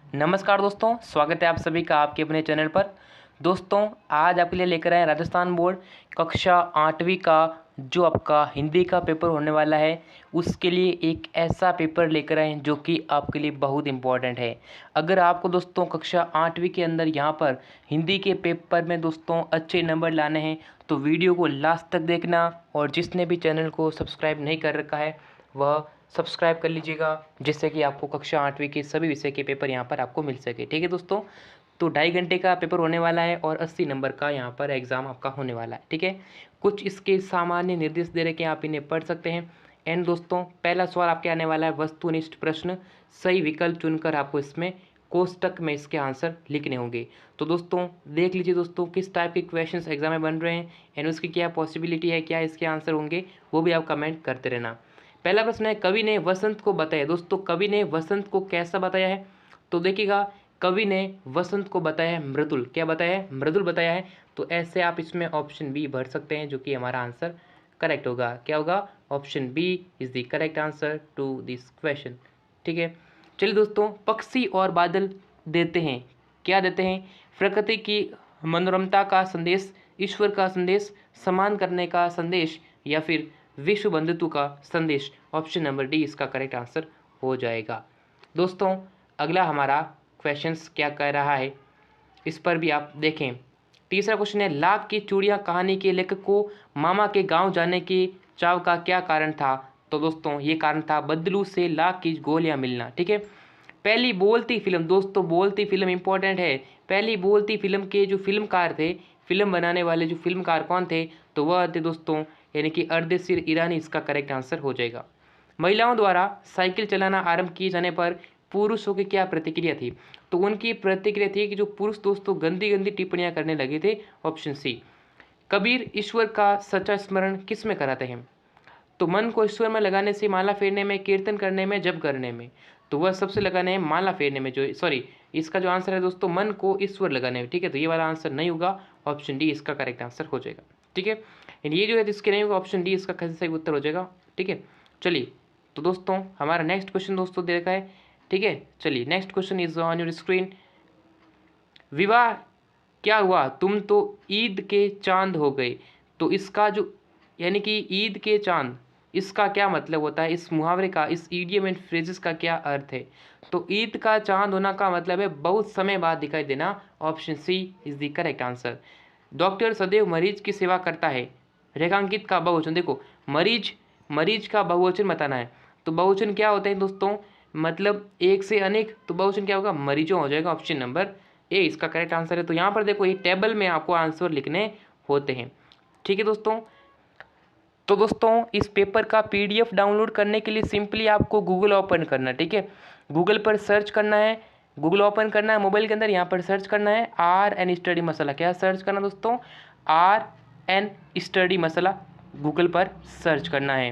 नमस्कार दोस्तों, स्वागत है आप सभी का आपके अपने चैनल पर। दोस्तों, आज आपके लिए लेकर आए राजस्थान बोर्ड कक्षा 8वीं का जो आपका हिंदी का पेपर होने वाला है, उसके लिए एक ऐसा पेपर लेकर आए जो कि आपके लिए बहुत इम्पॉर्टेंट है। अगर आपको दोस्तों कक्षा 8वीं के अंदर यहाँ पर हिंदी के पेपर में दोस्तों अच्छे नंबर लाने हैं तो वीडियो को लास्ट तक देखना, और जिसने भी चैनल को सब्सक्राइब नहीं कर रखा है वह सब्सक्राइब कर लीजिएगा, जिससे कि आपको कक्षा 8वीं के सभी विषय के पेपर यहाँ पर आपको मिल सके। ठीक है दोस्तों, तो 2.5 घंटे का पेपर होने वाला है और 80 नंबर का यहाँ पर एग्ज़ाम आपका होने वाला है। ठीक है, कुछ इसके सामान्य निर्देश दे रखे हैं, आप इन्हें पढ़ सकते हैं। एंड दोस्तों, पहला सवाल आपके आने वाला है वस्तुनिष्ठ प्रश्न, सही विकल्प चुनकर आपको इसमें कोष्टक में इसके आंसर लिखने होंगे। तो दोस्तों देख लीजिए दोस्तों किस टाइप के क्वेश्चंस एग्जाम में बन रहे हैं एंड उसकी क्या पॉसिबिलिटी है, क्या इसके आंसर होंगे, वो भी आप कमेंट करते रहना। पहला प्रश्न है, कवि ने वसंत को बताया। दोस्तों, कवि ने वसंत को कैसा बताया है? तो देखिएगा, कवि ने वसंत को बताया है मृदुल। क्या बताया है? मृदुल बताया है। तो ऐसे आप इसमें ऑप्शन बी भर सकते हैं, जो कि हमारा आंसर करेक्ट होगा। क्या होगा? Option B is the correct answer to this question. ठीक है, चलिए दोस्तों, पक्षी और बादल देते हैं, क्या देते हैं? प्रकृति की मनोरमता का संदेश, ईश्वर का संदेश, समान करने का संदेश, या फिर विश्व बंधुत्व का संदेश। ऑप्शन नंबर डी इसका करेक्ट आंसर हो जाएगा। दोस्तों, अगला हमारा क्वेश्चंस क्या कह रहा है, इस पर भी आप देखें। तीसरा क्वेश्चन है, लाख की चूड़ियां कहानी के लेखक को मामा के गांव जाने के चाव का क्या कारण था? तो दोस्तों ये कारण था बदलू से लाख की गोलियां मिलना। ठीक है, पहली बोलती फिल्म, दोस्तों बोलती फिल्म इंपॉर्टेंट है। पहली बोलती फिल्म के जो फिल्मकार थे, फिल्म बनाने वाले जो फिल्मकार कौन थे? तो वह थे दोस्तों यानी कि अर्देशीर ईरानी, इसका करेक्ट आंसर हो जाएगा। महिलाओं द्वारा साइकिल चलाना आरंभ किए जाने पर पुरुषों की क्या प्रतिक्रिया थी? तो उनकी प्रतिक्रिया थी कि जो पुरुष दोस्तों गंदी गंदी टिप्पणियां करने लगे थे। Option C. कबीर ईश्वर का सच्चा स्मरण किस में कराते हैं? तो मन को ईश्वर में लगाने से, माला फेरने में, कीर्तन करने में, जप करने में। तो वह सबसे लगाने हैं माला फेरने में, जो सॉरी इसका जो आंसर है दोस्तों मन को ईश्वर लगाने में। ठीक है, तो ये वाला आंसर नहीं होगा, ऑप्शन डी इसका करेक्ट आंसर हो जाएगा। ठीक है, ये जो है इसके नहीं होगा, ऑप्शन डी इसका सही उत्तर हो जाएगा। ठीक है, चलिए तो दोस्तों हमारा नेक्स्ट क्वेश्चन दोस्तों दे रखा है। ठीक है, चलिए next question is on your screen. विवाह क्या हुआ, तुम तो ईद के चांद हो गए। तो इसका जो यानी कि ईद के चांद, इसका क्या मतलब होता है? इस मुहावरे का, इस ईडियम एंड फ्रेजेस का क्या अर्थ है? तो ईद का चांद होना का मतलब है बहुत समय बाद दिखाई देना। Option C is the correct answer. Doctor सदैव मरीज की सेवा करता है, रेखांकित का बहुवचन। देखो, मरीज, मरीज का बहुवचन बताना है। तो बहुवचन क्या होते हैं दोस्तों? मतलब एक से अनेक, तो बहुवचन क्या होगा? मरीजों हो जाएगा। ऑप्शन नंबर ए इसका करेक्ट आंसर है। तो यहाँ पर देखो ये टेबल में आपको आंसर लिखने होते हैं। ठीक है दोस्तों, तो दोस्तों इस पेपर का पीडीएफ डाउनलोड करने के लिए सिंपली आपको गूगल ओपन करना है। ठीक है, गूगल पर सर्च करना है, गूगल ओपन करना है मोबाइल के अंदर, यहाँ पर सर्च करना है RN स्टडी मसाला। क्या सर्च करना दोस्तों? RN स्टडी मसाला, गूगल पर सर्च करना है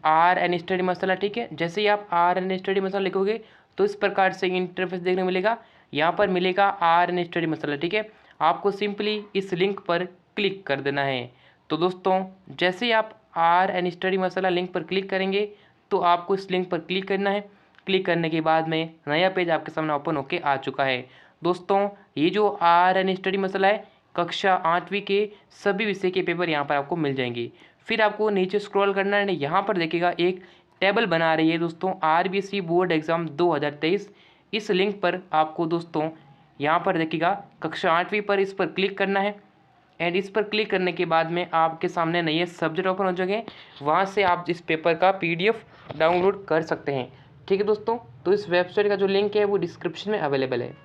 RN स्टडी मसाला। ठीक है, जैसे ही आप RN स्टडी मसाला लिखोगे तो इस प्रकार से इंटरफेस देखने मिलेगा। यहाँ पर मिलेगा RN स्टडी मसाला। ठीक है, आपको सिंपली इस लिंक पर क्लिक कर देना है। तो दोस्तों जैसे ही आप RN स्टडी मसाला लिंक पर क्लिक करेंगे तो आपको इस लिंक पर क्लिक करना है। क्लिक करने के बाद में नया पेज आपके सामने ओपन होके आ चुका है। दोस्तों ये जो RN स्टडी मसाला है, कक्षा 8वीं के सभी विषय के पेपर यहाँ पर आपको मिल जाएंगे। फिर आपको नीचे स्क्रॉल करना है, यहाँ पर देखिएगा एक टेबल बना रही है दोस्तों RBC बोर्ड एग्ज़ाम 2023। इस लिंक पर आपको दोस्तों यहाँ पर देखिएगा कक्षा 8वीं पर इस पर क्लिक करना है। एंड इस पर क्लिक करने के बाद में आपके सामने नए सब्जेक्ट ओपन हो जाएंगे, वहाँ से आप इस पेपर का PDF डाउनलोड कर सकते हैं। ठीक है दोस्तों, तो इस वेबसाइट का जो लिंक है वो डिस्क्रिप्शन में अवेलेबल है।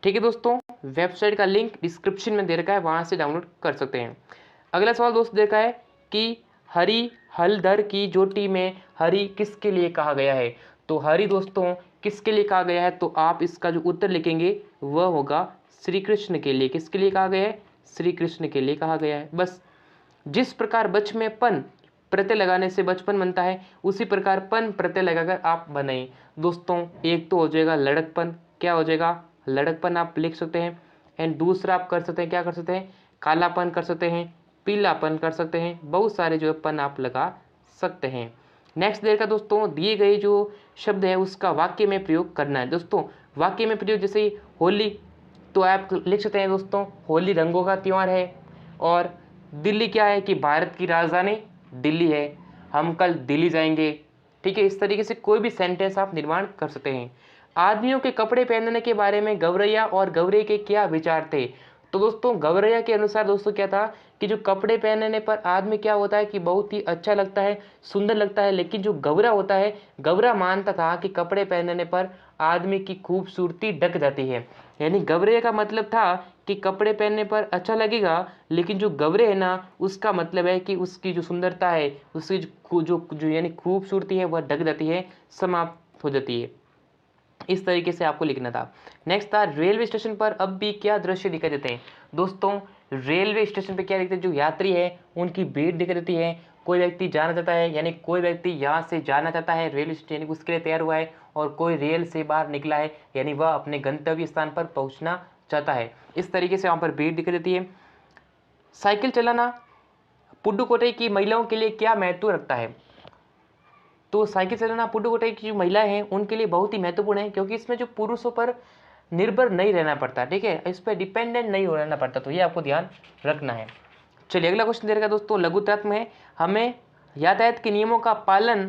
ठीक है दोस्तों, वेबसाइट का लिंक डिस्क्रिप्शन में दे रखा है, वहाँ से डाउनलोड कर सकते हैं। अगला सवाल दोस्त देखा है कि हरी हलधर की जोटी में हरी किसके लिए कहा गया है? तो हरी दोस्तों किसके लिए कहा गया है? तो आप इसका जो उत्तर लिखेंगे वह होगा श्री कृष्ण के लिए। किसके लिए कहा गया है? श्री कृष्ण के लिए कहा गया है। बस जिस प्रकार बच में पन प्रत्यय लगाने से बचपन बनता है, उसी प्रकार पन प्रत्यय लगाकर आप बनाइए। दोस्तों एक तो हो जाएगा लड़कपन, क्या हो जाएगा? लड़कपन आप लिख सकते हैं। एंड दूसरा आप कर सकते हैं, क्या कर सकते हैं? कालापन कर सकते हैं, पीलापन कर सकते हैं, बहुत सारे जो है पन आप लगा सकते हैं। नेक्स्ट देखा दोस्तों, दिए गए जो शब्द है उसका वाक्य में प्रयोग करना है। दोस्तों वाक्य में प्रयोग जैसे होली, तो आप लिख सकते हैं दोस्तों होली रंगों का त्यौहार है। और दिल्ली क्या है कि भारत की राजधानी दिल्ली है, हम कल दिल्ली जाएंगे। ठीक है, इस तरीके से कोई भी सेंटेंस आप निर्माण कर सकते हैं। आदमियों के कपड़े पहनने के बारे में गौरैया और गौरे के क्या विचार थे? तो दोस्तों गौरैया के अनुसार दोस्तों क्या था कि जो कपड़े पहनने पर आदमी क्या होता है कि बहुत ही अच्छा लगता है, सुंदर लगता है। लेकिन जो गौरा होता है, गौरा मानता था कि कपड़े पहनने पर आदमी की खूबसूरती ढक जाती है। यानी गौरैया का मतलब था कि कपड़े पहनने पर अच्छा लगेगा, लेकिन जो गौरे है ना, उसका मतलब है कि उसकी जो सुंदरता है, उसकी जो यानी खूबसूरती है वह ढक जाती है, समाप्त हो जाती है। इस तरीके से आपको लिखना था। नेक्स्ट था रेलवे स्टेशन पर अब भी क्या दृश्य दिखाई देते हैं? दोस्तों रेलवे स्टेशन पे क्या दिखते हैं, जो यात्री है उनकी भीड़ दिखाई देती है। कोई व्यक्ति जाना चाहता है, यानी कोई व्यक्ति यहाँ से जाना चाहता है रेलवे स्टेशन, उसके लिए तैयार हुआ है, और कोई रेल से बाहर निकला है, यानी वह अपने गंतव्य स्थान पर पहुँचना चाहता है। इस तरीके से वहाँ पर भीड़ दिखाई देती है। साइकिल चलाना पुडुकोट्टई की महिलाओं के लिए क्या महत्व रखता है? तो साइकिल चलाना पुडुकोट्टई की जो महिलाएं हैं उनके लिए बहुत ही महत्वपूर्ण है, क्योंकि इसमें जो पुरुषों पर निर्भर नहीं रहना पड़ता। ठीक है, इस पर डिपेंडेंट नहीं हो रहना पड़ता, तो ये आपको ध्यान रखना है। चलिए अगला क्वेश्चन दे रखा दोस्तों लघुतत्व में हमें यातायात के नियमों का पालन,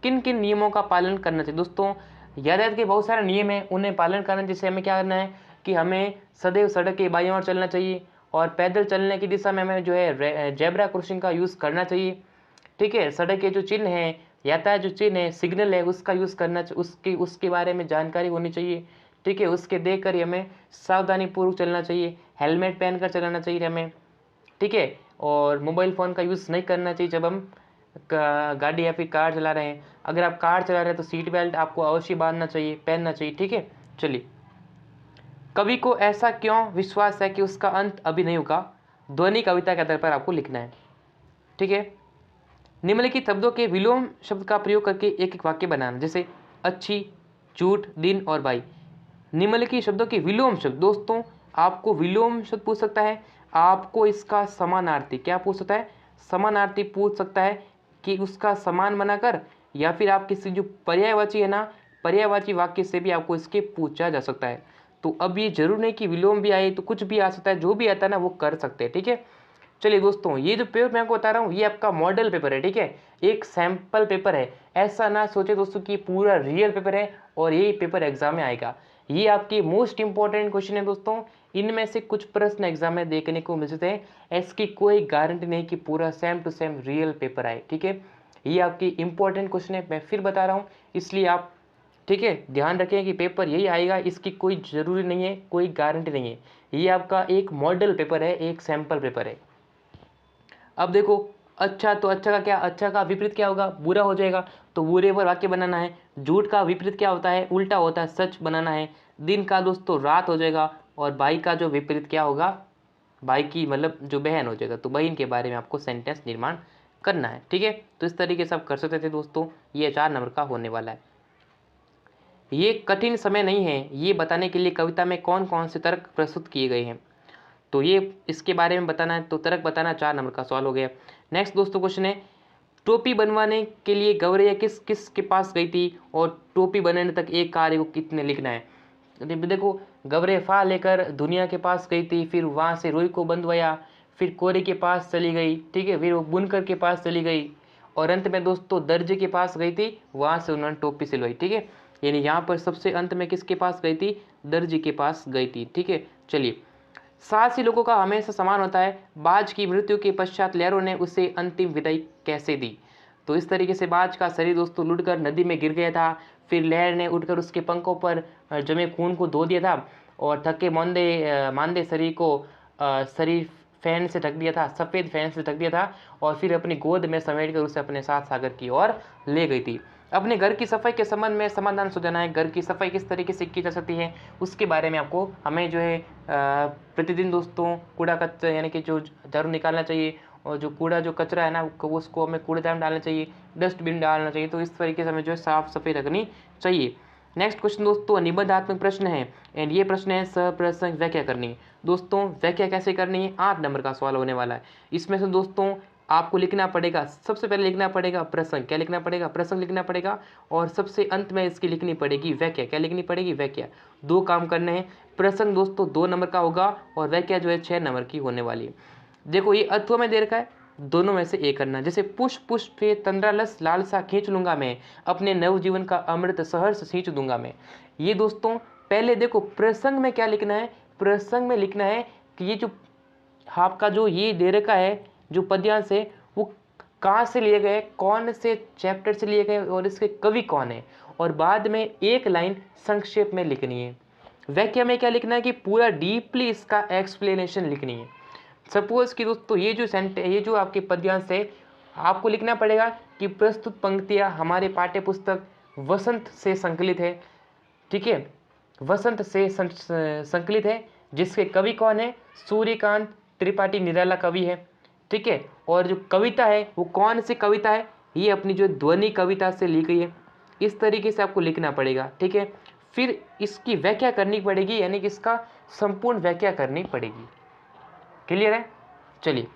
किन किन नियमों का पालन करना चाहिए? दोस्तों यातायात के बहुत सारे नियम हैं, उन्हें पालन करना, जैसे हमें क्या करना है कि हमें सदैव सड़क के बाईं ओर चलना चाहिए, और पैदल चलने की दिशा में हमें जो है जेब्रा क्रॉसिंग का यूज़ करना चाहिए। ठीक है, सड़क के जो चिन्ह हैं, यातायात जो चिन्ह है, सिग्नल है, उसका यूज़ करना, उसके बारे में जानकारी होनी चाहिए। ठीक है, उसके देख कर हमें सावधानी पूर्वक चलना चाहिए, हेलमेट पहन कर चलाना चाहिए हमें। ठीक है, और मोबाइल फ़ोन का यूज़ नहीं करना चाहिए जब हम गाड़ी या फिर कार चला रहे हैं। अगर आप कार चला रहे हैं तो सीट बेल्ट आपको अवश्य बांधना चाहिए, पहनना चाहिए। ठीक है, चलिए कवि को ऐसा क्यों विश्वास है कि उसका अंत अभी नहीं होगा? ध्वनि कविता के आधार पर आपको लिखना है। ठीक है, निम्नलिखित शब्दों के विलोम शब्द का प्रयोग करके एक एक वाक्य बनाना, जैसे अच्छी, झूठ, दिन और भाई। निम्नलिखित शब्दों के विलोम शब्द, दोस्तों आपको विलोम शब्द पूछ सकता है, आपको इसका समानार्थी क्या पूछ सकता है? समानार्थी पूछ सकता है कि उसका समान बनाकर, या फिर आप किसी जो पर्यायवाची है ना, पर्यायवाची वाक्य से भी आपको इसके पूछा जा सकता है। तो अब ये जरूर नहीं कि विलोम भी आए, तो कुछ भी आ सकता है, जो भी आता है ना वो कर सकते हैं। ठीक है, चलिए दोस्तों ये जो पेपर मैं आपको बता रहा हूँ ये आपका मॉडल पेपर है। ठीक है, एक सैंपल पेपर है, ऐसा ना सोचे दोस्तों कि पूरा रियल पेपर है और यही पेपर एग्जाम में आएगा। ये आपके मोस्ट इंपॉर्टेंट क्वेश्चन है दोस्तों, इनमें से कुछ प्रश्न एग्जाम में देखने को मिल सकते हैं, इसकी कोई गारंटी नहीं कि पूरा same to same real paper आए। ठीक है, ये आपकी इंपॉर्टेंट क्वेश्चन है, मैं फिर बता रहा हूँ, इसलिए आप ठीक है ध्यान रखें कि पेपर यही आएगा, इसकी कोई ज़रूरी नहीं है, कोई गारंटी नहीं है। ये आपका एक मॉडल पेपर है, एक सैंपल पेपर है। अब देखो अच्छा, तो अच्छा का क्या, अच्छा का विपरीत क्या होगा? बुरा हो जाएगा, तो बुरे पर वाक्य बनाना है। झूठ का विपरीत क्या होता है? उल्टा होता है, सच बनाना है। दिन का दोस्तों रात हो जाएगा, और भाई का जो विपरीत क्या होगा? भाई की मतलब जो बहन हो जाएगा, तो बहन के बारे में आपको सेंटेंस निर्माण करना है। ठीक है, तो इस तरीके से आप कर सकते थे दोस्तों, ये 4 नंबर का होने वाला है। ये कठिन समय नहीं है, ये बताने के लिए कविता में कौन कौन से तर्क प्रस्तुत किए गए हैं? तो ये इसके बारे में बताना है, तो तर्क बताना 4 नंबर का सवाल हो गया। नेक्स्ट दोस्तों क्वेश्चन है, टोपी बनवाने के लिए गौरैया किस किस के पास गई थी, और टोपी बनाने तक एक कार्य को कितने लिखना है? देखो गौरैया फा लेकर दुनिया के पास गई थी, फिर वहाँ से रुई को बंधवाया, फिर कोरे के पास चली गई। ठीक है, फिर वो बुनकर के पास चली गई, और अंत में दोस्तों दर्जी के पास गई थी, वहाँ से उन्होंने टोपी सिलवाई। ठीक है, यानी यहाँ पर सबसे अंत में किसके पास गई थी? दर्जी के पास गई थी। ठीक है, चलिए साहसी लोगों का हमेशा समान होता है, बाज की मृत्यु के पश्चात लहरों ने उसे अंतिम विदाई कैसे दी? तो इस तरीके से बाज का शरीर दोस्तों लुढ़कर नदी में गिर गया था, फिर लहर ने उठकर उसके पंखों पर जमे खून को धो दिया था, और थके मांदे शरीर को शरीर फैन से ढक दिया था, सफ़ेद फैन से ढक दिया था, और फिर अपनी गोद में समेट कर उसे अपने साथ सागर की ओर ले गई थी। अपने घर की सफाई के संबंध में समाधान सुझाना है, घर की सफाई किस तरीके से की जा सकती है उसके बारे में आपको हमें जो है प्रतिदिन दोस्तों कूड़ा कचरा यानी कि जो झाड़ू निकालना चाहिए, और जो कूड़ा जो कचरा है ना उसको हमें कूड़ेदान में डालना चाहिए, डस्टबिन डालना चाहिए। तो इस तरीके से हमें जो है साफ सफाई रखनी चाहिए। नेक्स्ट क्वेश्चन दोस्तों निबंधात्मक प्रश्न है, एंड ये प्रश्न है सप्रसंग व्याख्या करनी है। दोस्तों व्याख्या कैसे करनी है? 8 नंबर का सवाल होने वाला है। इसमें से दोस्तों आपको लिखना पड़ेगा, सबसे पहले लिखना पड़ेगा प्रसंग। क्या लिखना पड़ेगा? प्रसंग लिखना पड़ेगा। और सबसे अंत में इसकी लिखनी पड़ेगी व्याख्या। क्या लिखनी पड़ेगी? व्याख्या। 2 काम करने हैं। प्रसंग दोस्तों 2 नंबर का होगा और व्याख्या जो है 6 नंबर की होने वाली है। देखो ये अथवा में दे रखा है, दोनों में से एक करना। जैसे पुष्प पुष्प पे तंद्रालस लालसा खींच लूंगा मैं, अपने नवजीवन का अमृत सहर्ष सींच दूंगा मैं। ये दोस्तों पहले देखो प्रसंग में क्या लिखना है? प्रसंग में लिखना है कि ये जो आपका जो ये दे रखा है, जो पद्यांश है, वो कहाँ से लिए गए, कौन से चैप्टर से लिए गए और इसके कवि कौन है, और बाद में एक लाइन संक्षेप में लिखनी है। व्याख्या में क्या लिखना है कि पूरा डीपली इसका एक्सप्लेनेशन लिखनी है। सपोज कि दोस्तों ये जो आपके पद्यांश है, आपको लिखना पड़ेगा कि प्रस्तुत पंक्तियाँ हमारे पाठ्य पुस्तक वसंत से संकलित है। ठीक है, वसंत से संकलित है, जिसके कवि कौन है? सूर्यकांत त्रिपाठी निराला कवि है। ठीक है, और जो कविता है वो कौन सी कविता है? ये अपनी जो ध्वनि कविता से ली गई है। इस तरीके से आपको लिखना पड़ेगा। ठीक है, फिर इसकी व्याख्या करनी पड़ेगी, यानी कि इसका संपूर्ण व्याख्या करनी पड़ेगी। क्लियर है? चलिए,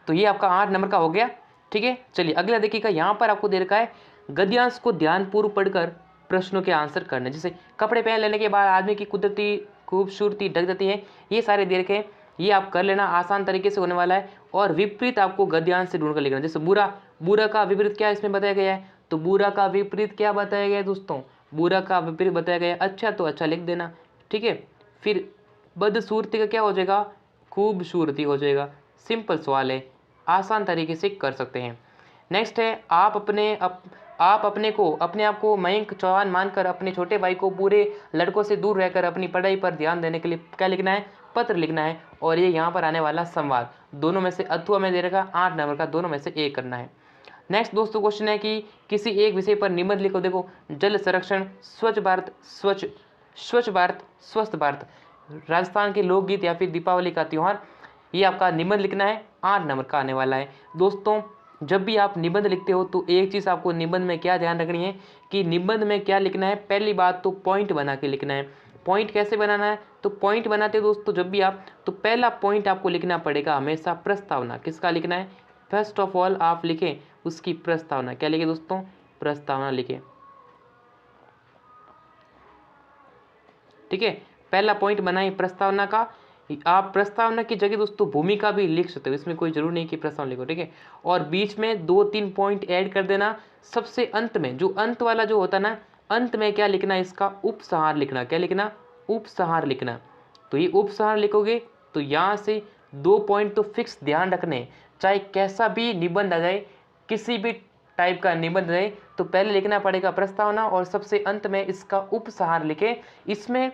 तो ये आपका 8 नंबर का हो गया। ठीक है, चलिए अगला देखिएगा। यहाँ पर आपको दे रखा है गद्यांश को ध्यानपूर्वक पढ़कर प्रश्नों के आंसर करने। जैसे कपड़े पहन लेने के बाद आदमी की कुदरती खूबसूरती ढक जाती है, ये सारे दे रखे हैं, ये आप कर लेना, आसान तरीके से होने वाला है। और विपरीत आपको गद्यांश से ढूंढ कर लिखना। जैसे बुरा, बुरा का विपरीत क्या इसमें बताया गया है? तो बुरा का विपरीत क्या बताया गया है दोस्तों? बुरा का विपरीत बताया गया है अच्छा, तो अच्छा लिख देना। ठीक है, फिर बदसूरती का क्या हो जाएगा? खूबसूरती हो जाएगा। सिंपल सवाल है, आसान तरीके से कर सकते हैं। नेक्स्ट है आप अपने आप को मयंक चौहान मानकर अपने छोटे भाई को पूरे लड़कों से दूर रहकर अपनी पढ़ाई पर ध्यान देने के लिए क्या लिखना है? पत्र लिखना है। और ये यहाँ पर आने वाला संवाद, दोनों में से अथवा में दे रखा 8 नंबर का, दोनों में से एक करना है। नेक्स्ट दोस्तों क्वेश्चन है कि किसी एक विषय पर निबंध लिखो। देखो जल संरक्षण, स्वच्छ भारत, स्वच्छ भारत, स्वस्थ भारत, राजस्थान के लोकगीत या फिर दीपावली का त्यौहार, ये आपका निबंध लिखना है। 8 नंबर का आने वाला है। दोस्तों जब भी आप निबंध लिखते हो तो एक चीज़ आपको निबंध में क्या ध्यान रखनी है कि निबंध में क्या लिखना है? पहली बात तो पॉइंट बना के लिखना है। पॉइंट कैसे बनाना है? तो पॉइंट बनाते हो दोस्तों जब भी आप, तो पहला पॉइंट आपको लिखना पड़ेगा हमेशा प्रस्तावना। किसका लिखना है? फर्स्ट ऑफ ऑल आप लिखें उसकी प्रस्तावना। क्या लिखे दोस्तों? प्रस्तावना लिखें। ठीक है, पहला पॉइंट बनाए प्रस्तावना का। आप प्रस्तावना की जगह दोस्तों भूमिका भी लिख सकते हो, इसमें कोई जरूरी नहीं कि प्रस्तावना लिखो। ठीक है, और बीच में 2-3 पॉइंट ऐड कर देना। सबसे अंत में जो अंत वाला जो होता है ना, अंत में क्या लिखना? इसका उपसंहार लिखना। क्या लिखना? उपसंहार लिखना। तो ये उपसंहार लिखोगे तो यहाँ से 2 पॉइंट तो फिक्स ध्यान रखने, चाहे कैसा भी निबंध आ जाए, किसी भी टाइप का निबंध रहे, तो पहले लिखना पड़ेगा प्रस्तावना और सबसे अंत में इसका उपसंहार लिखे। इसमें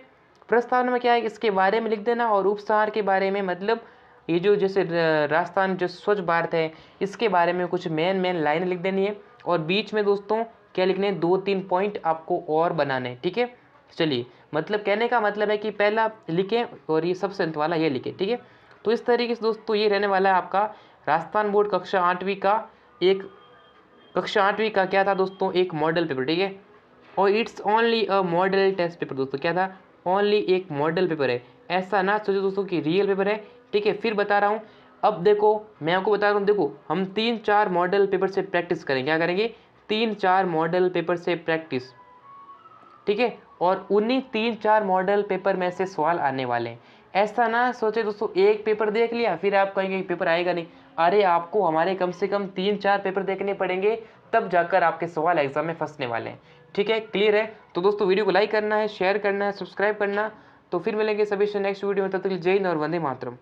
प्रस्तावना में क्या है इसके बारे में लिख देना, और उपसंहार के बारे में मतलब ये जो जैसे राजस्थान जो स्वच्छ भारत है इसके बारे में कुछ मेन लाइन लिख देनी है। और बीच में दोस्तों क्या लिखने हैं? 2-3 पॉइंट आपको और बनाने। ठीक है, चलिए मतलब कहने का मतलब है कि पहला लिखें और ये सबसे अंत वाला ये लिखें। ठीक है, तो इस तरीके से दोस्तों ये रहने वाला है आपका राजस्थान बोर्ड कक्षा 8वीं का क्या था दोस्तों? एक मॉडल पेपर। ठीक है, और it's only a model test paper. दोस्तों क्या था? ओनली एक मॉडल पेपर है, ऐसा ना सोचो दोस्तों कि रियल पेपर है। ठीक है, फिर बता रहा हूँ, अब देखो मैं आपको बता रहा हूँ, देखो हम 3-4 मॉडल पेपर से प्रैक्टिस करेंगे। क्या करेंगे? 3-4 मॉडल पेपर से प्रैक्टिस। ठीक है, और उन्हीं 3-4 मॉडल पेपर में से सवाल आने वाले हैं। ऐसा ना सोचे दोस्तों एक पेपर देख लिया फिर आप कहेंगे पेपर आएगा नहीं। अरे आपको हमारे कम से कम 3-4 पेपर देखने पड़ेंगे, तब जाकर आपके सवाल एग्जाम में फंसने वाले हैं। ठीक है, क्लियर है? तो दोस्तों वीडियो को लाइक करना है, शेयर करना है, सब्सक्राइब करना। तो फिर मिलेंगे सभी से नेक्स्ट वीडियो में, तब तक के लिए जय हिंद और वंदे मातरम।